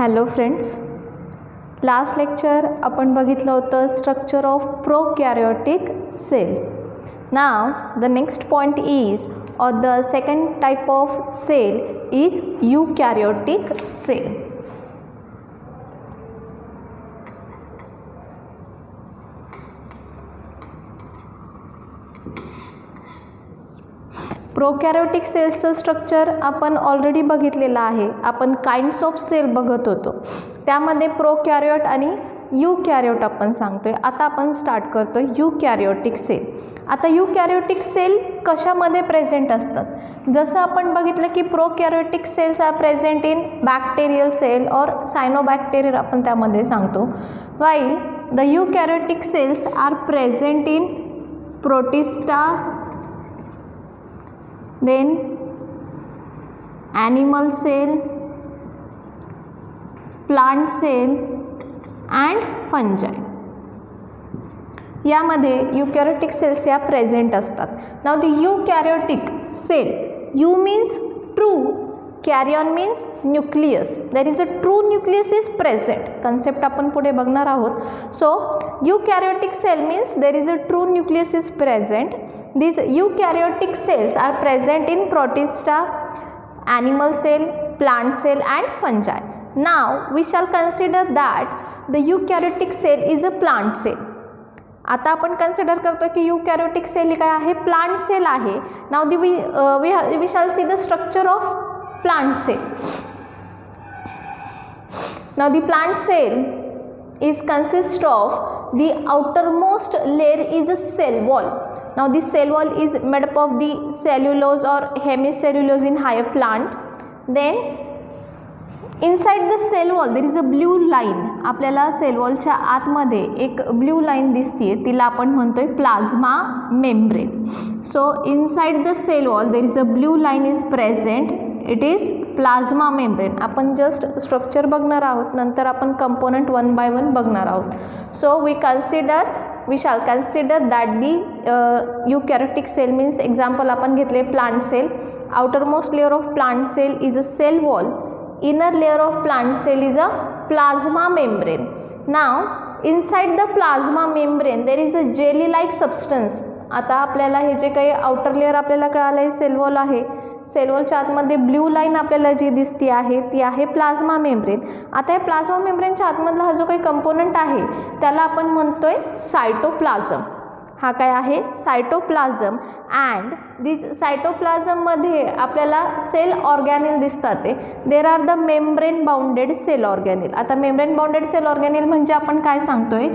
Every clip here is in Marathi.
हॅलो फ्रेंड्स, लास्ट लेक्चर आपण बघितलं होतं structure of prokaryotic cell. Now the next point is or the second type of cell is eukaryotic cell. प्रोकॅरियोटिक सेल्सचं स्ट्रक्चर आपण ऑलरेडी बघितलेलं आहे. आपण काइंड्स ऑफ सेल बघत होतो, त्यामध्ये प्रोकॅरियोट आणि यूकॅरियोट आपण सांगतोय. आता आपण स्टार्ट करतोय यूकॅरियोटिक सेल. आता यूकॅरियोटिक सेल कशामध्ये प्रेझेंट असतात? जसं आपण बघितलं की prokaryotic cells are present in bacterial cell और सायनोबॅक्टेरियल आपण त्यामध्ये सांगतो. While the eukaryotic cells are present in protista, then animal cell, plant cell and fungi. यामध्ये यूकॅरियोटिक सेल्स या प्रेझेंट असतात. Now the eukaryotic cell, eu means true, karyon means nucleus. There is a true nucleus is present. Concept आपण पुढे बघणार आहोत. So eukaryotic cell means there is a true nucleus is present. These eukaryotic cells are present in protista, animal cell, plant cell and fungi. Now we shall consider that the eukaryotic cell is a plant cell. आता आपण कन्सिडर करतो की यूकॅरियोटिक सेल काय आहे? प्लांट सेल आहे. Now we shall see the structure of plant cell. Now the plant cell is consist of the outermost layer is a cell wall. Now this cell wall is made up of the cellulose or hemicellulose in higher plant. Then inside the cell wall there is a blue line. आपल्याला सेल वॉलच्या आतमध्ये एक ब्ल्यू लाईन दिसते, तिला आपण म्हणतोय plasma membrane. So inside the cell wall there is a blue line is present. It is plasma membrane. आपण जस्ट स्ट्रक्चर बघणार आहोत, नंतर आपण कंपोनंट वन बाय वन बघणार आहोत. So we shall consider that the eukaryotic cell means example आपण घेतले plant cell. outermost layer of plant cell is a cell wall. inner layer of plant cell is a plasma membrane. Now inside the plasma membrane there is a jelly like substance. आता आपल्याला हे जे काही आउटर लेअर आपल्याला कळालं आहे सेल वॉल आहे. सेल वॉलच्या आतमध्ये ब्ल्यू लाईन आपल्याला जी दिसती आहे ती आहे प्लाझ्मा मेम्ब्रेन. आता या प्लाझ्मा मेम्ब्रेनच्या आतमधला हा जो काही कंपोनंट आहे त्याला आपण म्हणतोय सायटोप्लाझम. हा काय आहे? सायटोप्लाझम. अँड दिस सायटोप्लाझममध्ये आपल्याला सेल ऑर्गॅनिल दिसतात. There are the membrane bounded cell organelle. आता मेम्ब्रेन बाउंडेड सेल ऑर्गॅनिल म्हणजे आपण काय सांगतोय?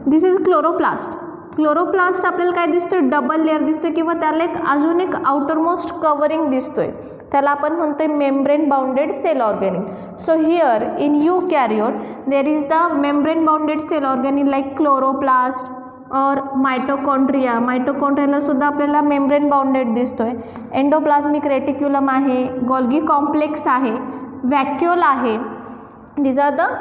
दिस इज क्लोरोप्लास्ट. क्लोरोप्लास्ट आपल्याला काय दिसतोय? डबल लेअर दिसतोय किंवा त्याला एक अजून एक आउटरमोस्ट कवरिंग दिसतोय, त्याला आपण म्हणतोय membrane bounded cell organelle. So here in eukaryote there is the membrane bounded cell organelle like chloroplast और मायटोकॉन्ड्रिया. मायटोकॉन्ड्रियाला सुद्धा आपल्याला मेम्ब्रेन बाउंडेड दिसतोय. एंडोप्लाझ्मिक रेटिक्युलम आहे, गोल्गी कॉम्प्लेक्स आहे, व्हॅक्युल आहे. These are the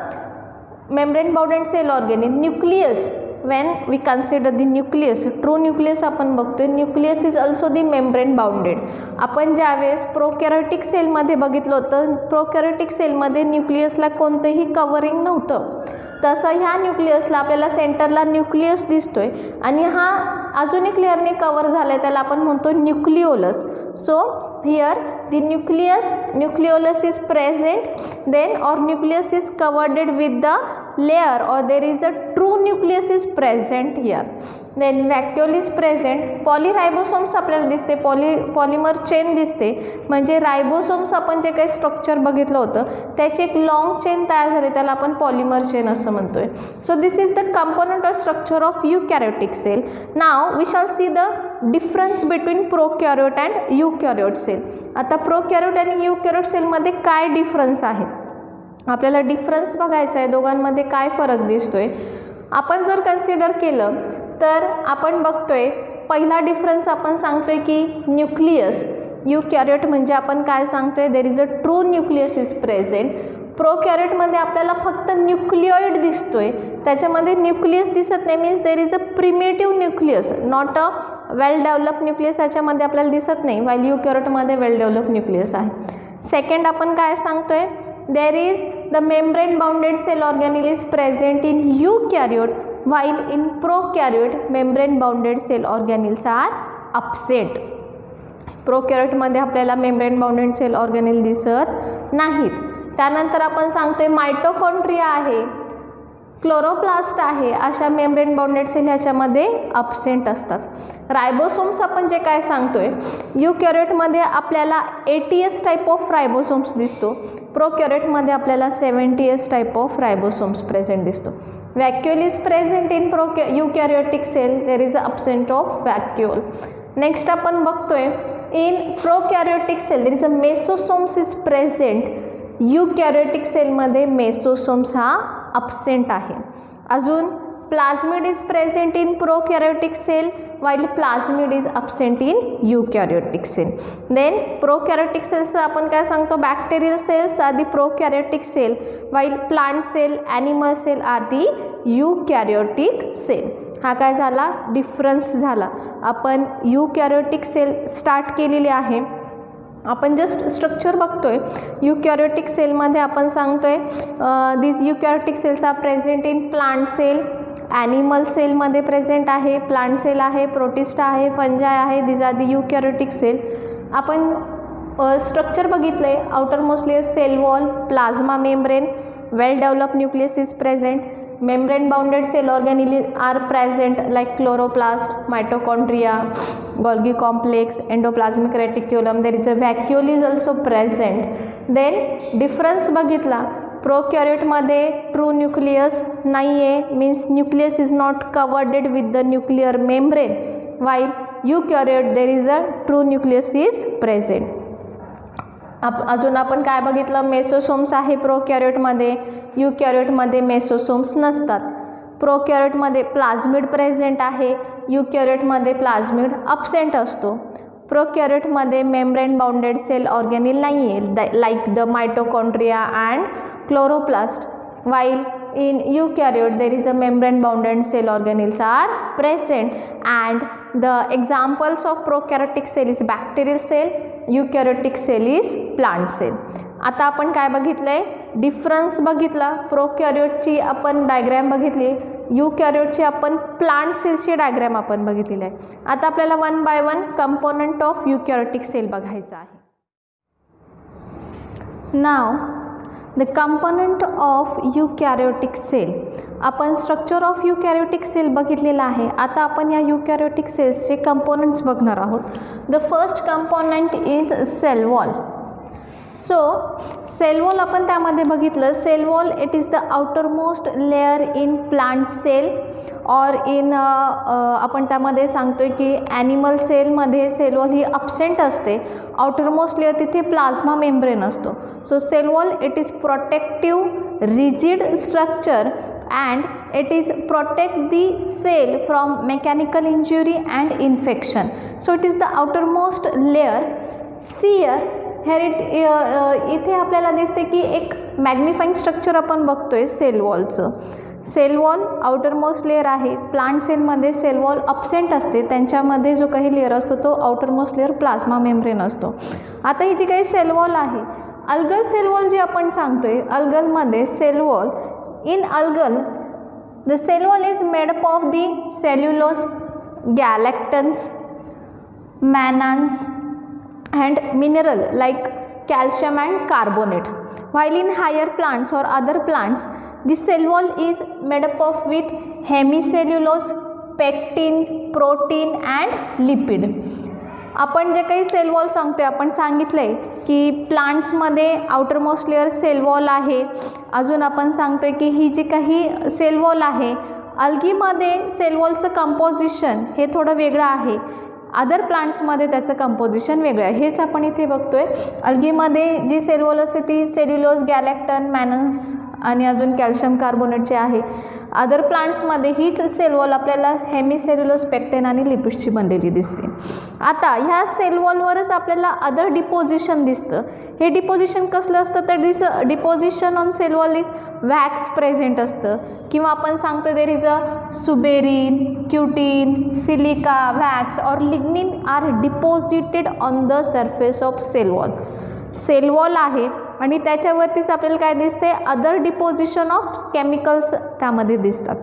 membrane bounded cell organelle. Nucleus, when we consider the nucleus, true nucleus आपण बघतोय. nucleus is also the membrane bounded. आपण ज्यावेळेस प्रोकॅरियोटिक सेलमध्ये बघितलं होतं, प्रोकॅरियोटिक सेलमध्ये न्यूक्लियसला कोणतंही कवरिंग नव्हतं. तसं ह्या न्यूक्लियसला आपल्याला सेंटरला न्यूक्लियस दिसतोय आणि हा अजून एक लेअरने कवर झालाय, त्याला आपण म्हणतो nucleolus. So here the nucleolus is present, then or nucleus is covered with the layer or there is a true nucleus is present here. Then vacuole is present. पॉलीरायबोसोम्स आपल्याला दिसते, पॉलिमर चेन दिसते. म्हणजे रायबोसोम्स आपण जे काही स्ट्रक्चर बघितलं होतं त्याची एक लॉंग चेन तयार झाली, त्याला आपण पॉलिमर चेन असं म्हणतोय. So this is the component of structure of eukaryotic cell. Now we shall see the difference between prokaryote and eukaryote cell. आता प्रोकॅरियोट आणि यूकॅरियोट सेलमध्ये काय डिफरन्स आहे आपल्याला डिफरन्स बघायचा आहे. दोघांमध्ये काय फरक दिसतोय आपण जर कन्सिडर केलं तर आपण बघतोय पहिला डिफरन्स आपण सांगतोय की न्यूक्लियस. यूकॅरियोट म्हणजे आपण काय सांगतोय? There is a true nucleus is present. प्रोकॅरियोटमध्ये आपल्याला फक्त न्यूक्लिओइड दिसतोय, त्याच्यामध्ये न्यूक्लियस दिसत नाही. Means there is a primitive nucleus, not a well develop nucleus याच्यामध्ये आपल्याला दिसत नाही. वाईल यूकॅरियोटमध्ये वेल डेव्हलप न्यूक्लियस आहे. सेकंड आपण काय सांगतोय? there is the membrane bounded cell organelle is present in eukaryote, while in prokaryote membrane bounded cell organelles are absent. प्रोकॅरियोट मध्ये आपल्याला मेम्ब्रेन बाउंडेड सेल ऑर्गेनेल दिसत नाहीत. त्यानंतर आपण सांगतोय मायटोकॉन्ड्रिया आहे, क्लोरोप्लास्ट आहे, अशा मेम्ब्रेन बाउंडेड सेल ह्याच्यामध्ये अब्सेंट असतात. रायबोसोम्स आपण जे काय सांगतोय, यूकॅरियोटमध्ये आपल्याला 80S टाईप ऑफ रायबोसोम्स दिसतो, प्रोकॅरियोटमध्ये आपल्याला 70S type of ribosomes present दिसतो. Vacuole is present in eukaryotic cell, there is absent of vacuole. Next आपण बघतोय in prokaryotic cell there is a mesosomes is present. Eukaryotic सेलमध्ये मेसोसोम्स हा अब्सेंट आहे. अजून plasmid is present in prokaryotic cell while plasmid is absent in eukaryotic cell. Then prokaryotic cells आपण काय सांगतो, bacterial cells are the prokaryotic cell while plant cell, animal cell are the eukaryotic cell. हा काय झाला, डिफरन्स झाला. आपण eukaryotic cell स्टार्ट केलेली आहे, आपण जस्ट स्ट्रक्चर बघतोय. यूकॅरियोटिक सेलमध्ये आपण सांगतोय this eukaryotic cells are present in plant cell, animal सेलमध्ये प्रेझेंट आहे, प्लांट सेल आहे, प्रोटिस्टा आहे, फंजाय आहे, these are the eukaryotic cell. आपण स्ट्रक्चर बघितलं आहे, outer most layer cell wall, plasma membrane, well develop nucleus is present, membrane bounded cell organelle are present like chloroplast, mitochondria, Golgi complex, endoplasmic reticulum. There is a vacuole is also present. Then difference बघितला, प्रोकॅरियोट मध्ये ट्रू न्यूक्लियस नाही आहे, means nucleus is not covered with the nuclear membrane, while eukaryote there is a true nucleus is present. अजून आपण काय बघितलं, मेसोसोम्स आहे प्रोकॅरियोटमध्ये, यूकॅरियोटमध्ये मेसोसोम्स नसतात. प्रोकॅरियोटमध्ये प्लाझ्मिड प्रेझेंट आहे, यूकॅरियोटमध्ये प्लाझ्मिड अब्सेंट असतो. प्रोकॅरियोटमध्ये मेम्ब्रेन बाउंडेड सेल ऑर्गेनेल नाही आहे, like the mitochondria and chloroplast, while in eukaryote there is a membrane bounded cell organelles are present, and the examples of prokaryotic cell is bacterial cell, eukaryotic cell is plant cell. आता आपण काय बघितलंय, डिफरन्स बघितला. प्रोकॅरियोटची आपण डायग्रॅम बघितली, यूकॅरियोटची आपण प्लांट सेल्सची डायग्रॅम आपण बघितलेली आहे. आता आपल्याला one by one component of eukaryotic cell बघायचं आहे. Now the component of eukaryotic cell. आपण स्ट्रक्चर ऑफ यूकॅरियोटिक सेल बघितलेलं आहे. आता आपण या यूकॅरियोटिक सेल्सचे कंपोनंट्स बघणार आहोत. The first component is cell wall. So cell wall आपण त्यामध्ये बघितलं, cell wall it is the outer most layer in plant cell और इन आपण त्यामध्ये सांगतोय की ॲनिमल सेलमध्ये सेल वॉल ही अब्सेंट असते. आउटर मोस्ट लेअर तिथे प्लाझ्मा मेम्ब्रेन असतो. So cell wall it is protective rigid structure and it is protect the cell from mechanical injury and infection. So it is the outermost layer. See here इथे आपल्याला दिसते की एक मॅग्निफाईंग स्ट्रक्चर आपण बघतोय सेल वॉलचं. सेल वॉल आउटरमोस्ट लेअर आहे. प्लांट सेलमध्ये सेल वॉल अब्सेंट असते, त्यांच्यामध्ये जो काही लेअर असतो तो आउटरमोस्ट लेअर प्लाझ्मा मेम्ब्रेन असतो. आता ही जी काही सेल वॉल आहे, अल्गल सेल वॉल जी आपण सांगतोय, अल्गलमध्ये cell wall, in algal the cell wall is made up of the cellulose, galactans, mannans and mineral like calcium and carbonate, while in higher plants or other plants the cell wall is made up of with hemicellulose, pectin, protein and lipid. आपण जे काही सेल वॉल सांगतोय, आपण सांगितलं आहे की प्लांट्समध्ये आउटरमोस्ट लेअर सेल वॉल आहे. अजून आपण सांगतोय की ही जी काही सेल वॉल आहे, अल्गीमध्ये सेल वॉलचं कंपोजिशन हे थोडं वेगळं आहे, अदर प्लांट्समध्ये त्याचं कंपोजिशन वेगळं आहे. हेच आपण इथे बघतोय. अल्गीमध्ये जी सेल वॉल असते ती सेल्युलोज, गॅलेक्टन, मॅनन्स आणि अजून कॅल्शियम कार्बोनेट जे आहे. अदर प्लांट्समध्ये हीच सेल वॉल आपल्याला हेमिसेल्युलोज, पेक्टिन आणि लिपिड्सची बनलेली दिसते. आता ह्या सेल वॉलवरच आपल्याला अदर डिपोजिशन दिसतं. हे डिपोजिशन कसलं असतं तर this deposition on cell wall is wax present असतं, किंवा आपण सांगतो there is a suberin, cutin, silica, wax और lignin are deposited on the surface of cell wall. Cell wall आहे आणि त्याच्यावरतीच आपल्याला काय दिसते, अदर डिपोजिशन ऑफ केमिकल्स त्यामध्ये दिसतात.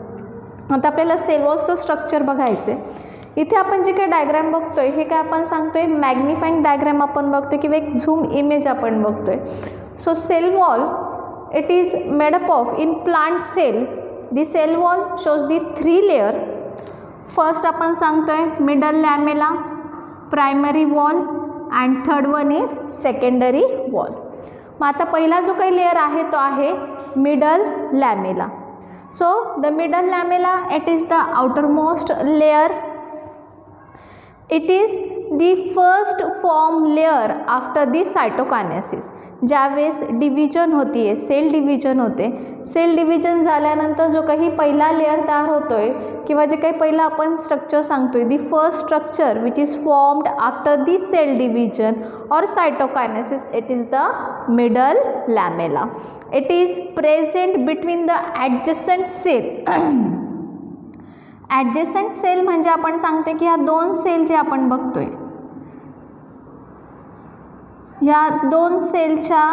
आता आपल्याला सेल वॉलचं स्ट्रक्चर बघायचं आहे. इथे आपण जे काही डायग्रॅम बघतोय हे काय आपण सांगतोय, मॅग्निफाईंग डायग्रॅम आपण बघतोय किंवा एक झूम इमेज आपण बघतोय. So cell wall it is made up of, in plant cell the cell wall shows the 3 layer. First आपण सांगतोय middle lamella, primary wall and third one is secondary wall. मग आता पहिला जो काही लेयर आहे तो आहे middle lamella. So the middle lamella it is the outermost layer. It is the first form layer after the cytokinesis. ज्यावेळेस डिव्हिजन होती आहे, सेल डिव्हिजन होते, सेल डिव्हिजन झाल्यानंतर जो काही पहिला लेयर तयार होतो आहे किंवा जे काही पहिला आपण स्ट्रक्चर सांगतो आहे, the first structure which is formed after the cell division और cytokinesis, it is the middle lamella. It is present between the adjacent cell. Adjacent cell म्हणजे आपण सांगतो की ह्या 2 सेल जे आपण बघतोय, ह्या 2 सेलच्या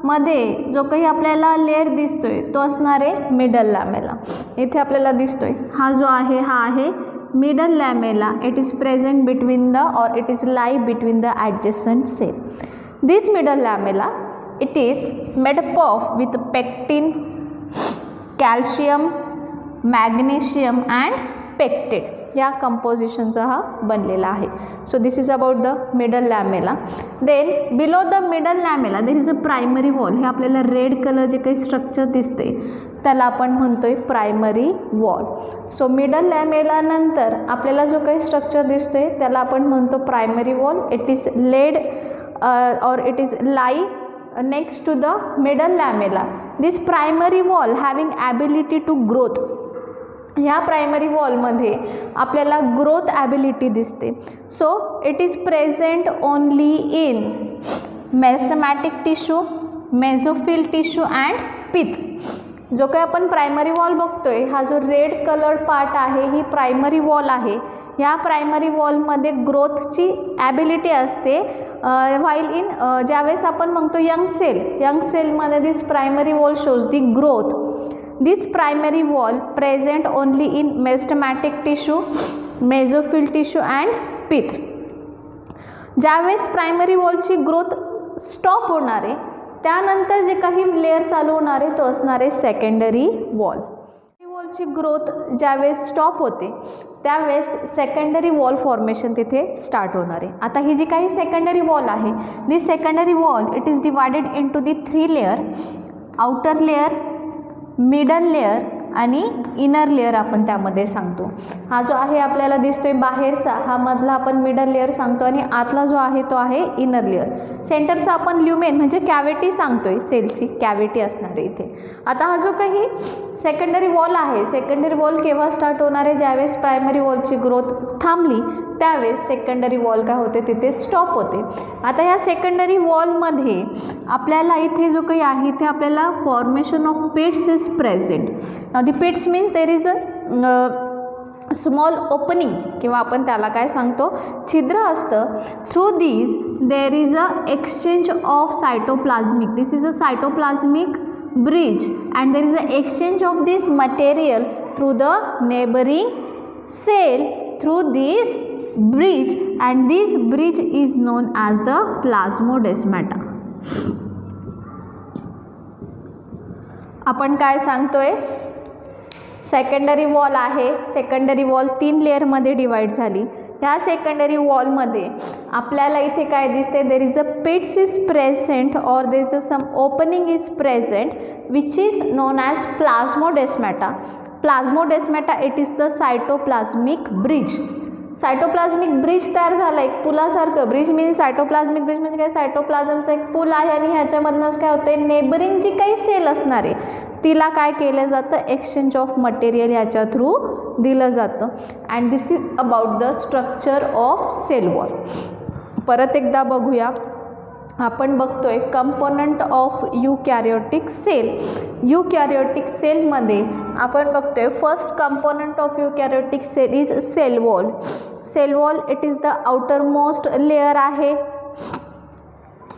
मध्ये जो काही आपल्याला लेयर दिसतोय तो असणार आहे मिडल लॅमेला. इथे आपल्याला दिसतोय हा जो आहे हा आहे middle lamella. It is present between the और it is lie between the adjacent cell. This middle lamella it is made up of with pectin, calcium, magnesium and pectate या कंपोजिशनचा हा बनलेला आहे. So this is about the middle lamella. Then below the middle lamella there is a primary wall. हे आपल्याला रेड कलर जे काही स्ट्रक्चर दिसते त्याला आपण म्हणतोय primary wall. So middle lamella नंतर आपल्याला जो काही स्ट्रक्चर दिसतोय त्याला आपण म्हणतो primary wall. It is laid और it is lie next to the middle lamella. This primary wall having ability to growth. ह्या प्रायमरी वॉलमध्ये आपल्याला ग्रोथ ॲबिलिटी दिसते. So it is present only in meristematic tissue, mesophyll tissue and pith. जो काही आपण प्रायमरी वॉल बघतोय हा जो रेड कलर्ड पार्ट आहे ही प्रायमरी वॉल आहे. ह्या प्रायमरी वॉलमध्ये ग्रोथची ॲबिलिटी असते. व्हाईल इन ज्यावेळेस आपण म्हणतो यंग सेलमध्ये this primary wall shows the growth. This primary wall present only in meristematic tissue, mesophyll tissue and pith. ज्यावेळेस प्रायमरी वॉलची ग्रोथ स्टॉप होणार आहे त्यानंतर जे काही लेअर चालू होणार आहे तो असणार आहे सेकंडरी वॉल. वॉलची ग्रोथ ज्यावेळेस स्टॉप होते त्यावेळेस सेकंडरी वॉल फॉर्मेशन तिथे स्टार्ट होणार आहे. आता ही जी काही सेकंडरी वॉल आहे, this secondary wall it is divided into the 3 layer. Outer layer, middle layer आणि इनर लेअर आपण त्यामध्ये सांगतो. हा जो आहे आपल्याला दिसतोय बाहेरचा हा मधला आपण मिडल लेअर सांगतो आणि आतला जो आहे तो आहे इनर लेअर. सेंटरचा आपण ल्युमेन म्हणजे कॅव्हिटी सांगतोय, सेलची कॅव्हिटी असणार आहे इथे. आता हा जो काही सेकंडरी वॉल आहे, सेकंडरी वॉल केव्हा स्टार्ट होणार आहे, ज्यावेळेस प्रायमरी वॉलची ग्रोथ थांबली त्यावेळेस सेकंडरी वॉल काय होते तिथे स्टॉप होते. आता ह्या सेकंडरी वॉलमध्ये आपल्याला इथे जो काही आहे इथे आपल्याला formation of pits is present. Now the pits means there is a small opening किंवा आपण त्याला काय सांगतो छिद्र असतं. Through this there is a exchange of cytoplasmic. This is a cytoplasmic bridge and there is an exchange of this material through the neighboring cell through this bridge, and this bridge is known as the plasmodesmata. आपण काय सांगतोय, सेकंडरी वॉल आहे, सेकंडरी वॉल 3 लेअरमध्ये डिवाइड झाली. ह्या सेकंडरी वॉलमध्ये आपल्याला इथे काय दिसते, there is a pits is present और there is a some opening is present which is known as plasmodesmata. Plasmodesmata it is the cytoplasmic bridge. Cytoplasmic bridge तयार झाला एक पुलासारखं. ब्रिज मीन्स सायटोप्लाझमिक ब्रिज म्हणजे काय, सायटोप्लाझमचा एक पूल आहे आणि ह्याच्यामधनंच काय होतं, नेबरिंग जी काही सेल असणार आहे तिला काय केलं जातं, एक्सचेंज ऑफ मटेरियल ह्याच्या थ्रू दिलं जातं. And this is about the structure of cell wall. परत एकदा बघूया. आपण बघतोय component of eukaryotic cell. Eukaryotic सेलमध्ये आपण बघतोय first component of eukaryotic cell is cell wall. Cell wall it is the outer most layer आहे.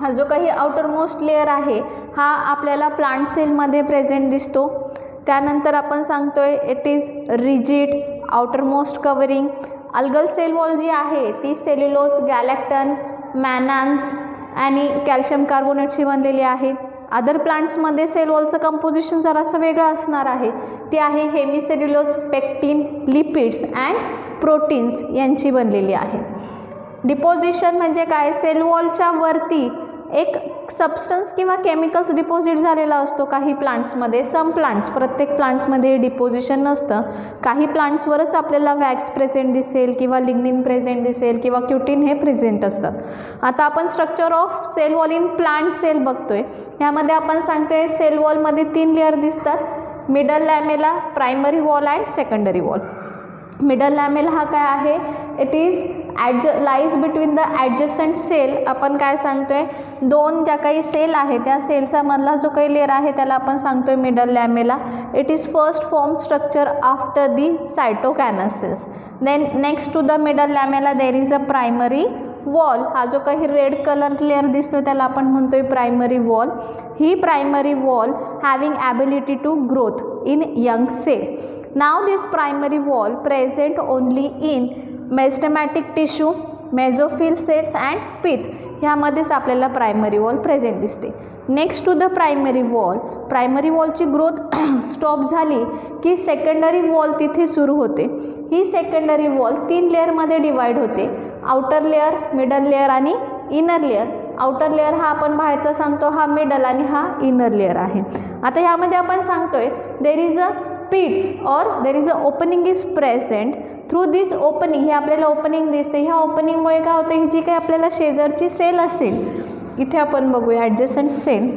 हा जो काही आउटर मोस्ट लेअर आहे हा आपल्याला प्लांट सेलमध्ये प्रेझेंट दिसतो. त्यानंतर आपण सांगतोय it is rigid outer most covering. Algal cell wall जी आहे ती सेल्युलोज, गॅलेक्टन, मॅनान्स आणि कॅल्शियम कार्बोनेटची बनलेली आहे. अदर प्लांट्समध्ये सेल वॉलचं कंपोजिशन जरासं वेगळं असणार आहे. ती आहे हेमिसेल्युलोज, पेक्टिन, लिपिड्स अँड प्रोटीन्स यांची बनलेली आहे. डिपॉझिशन म्हणजे काय, सेल वॉलच्या वरती एक सबस्टन्स किंवा केमिकल्स डिपॉझिट झालेला असतो काही प्लांट्समध्ये. सम प्लांट्स, प्रत्येक प्लांट्समध्ये डिपॉझिशन नसतं. काही प्लांट्सवरच आपल्याला वॅक्स प्रेझेंट दिसेल किंवा लिग्निन प्रेझेंट दिसेल किंवा क्युटिन हे प्रेझेंट असतात. आता आपण structure of cell wall in plant cell बघतोय. ह्यामध्ये आपण सांगतोय सेल वॉलमध्ये 3 लेअर दिसतात, middle lamella, primary wall and secondary wall. Middle lamella हा काय आहे, it is lies between the adjacent cell. आपण काय सांगतोय, 2 ज्या काही सेल आहे त्या सेलचा मधला जो काही लेअर आहे त्याला आपण सांगतोय middle lamella. It is first form structure after the cytokinesis. Then next to the middle lamella there is a primary wall. हा जो काही रेड कलर लेअर दिसतो त्याला आपण म्हणतोय प्रायमरी वॉल. ही primary wall having ability to growth in young cell. Now this primary wall present only in meristematic tissue, mesophyll cells and pith ह्यामध्येच आपल्याला प्रायमरी वॉल प्रेझेंट दिसते. Next to the primary wall, primary वॉलची ग्रोथ स्टॉप झाली की सेकंडरी वॉल तिथे सुरू होते. ही सेकंडरी वॉल 3 लेअरमध्ये डिवाइड होते, आउटर लेअर, मिडल लेअर आणि इनर लेअर. आउटर लेअर हा आपण बाहेरचा सांगतो, हा मिडल आणि हा इनर लेअर आहे. आता ह्यामध्ये आपण सांगतोय देर इज अ पिट्स और there is a opening is present. Through this opening, हे आपल्याला ओपनिंग दिसते, ह्या ओपनिंगमुळे काय होतं, ही जी काही आपल्याला शेजारची सेल असेल, इथे आपण बघूया adjacent cell,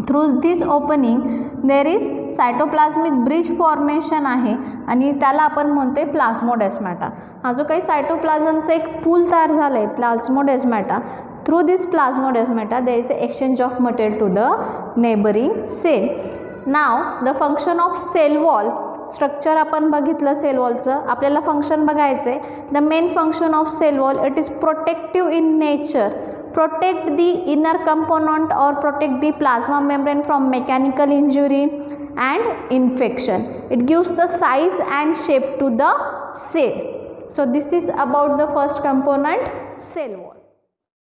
through this opening there is cytoplasmic bridge formation आहे आणि त्याला आपण म्हणतोय प्लाझ्मोडेस्माटा. हा जो काही सायटोप्लाझमचा एक पूल तयार झाला आहे plasmodesmata, through this plasmodesmata there is exchange of material to the neighbouring cell. Now the function of cell wall, structure आपण बघितलं सेल वॉलचं, आपल्याला फंक्शन बघायचं आहे. The main function of cell wall, it is protective in nature, protect the inner component or protect the plasma membrane from mechanical injury and infection. It gives the size and shape to the cell. So this is about the first component, cell wall.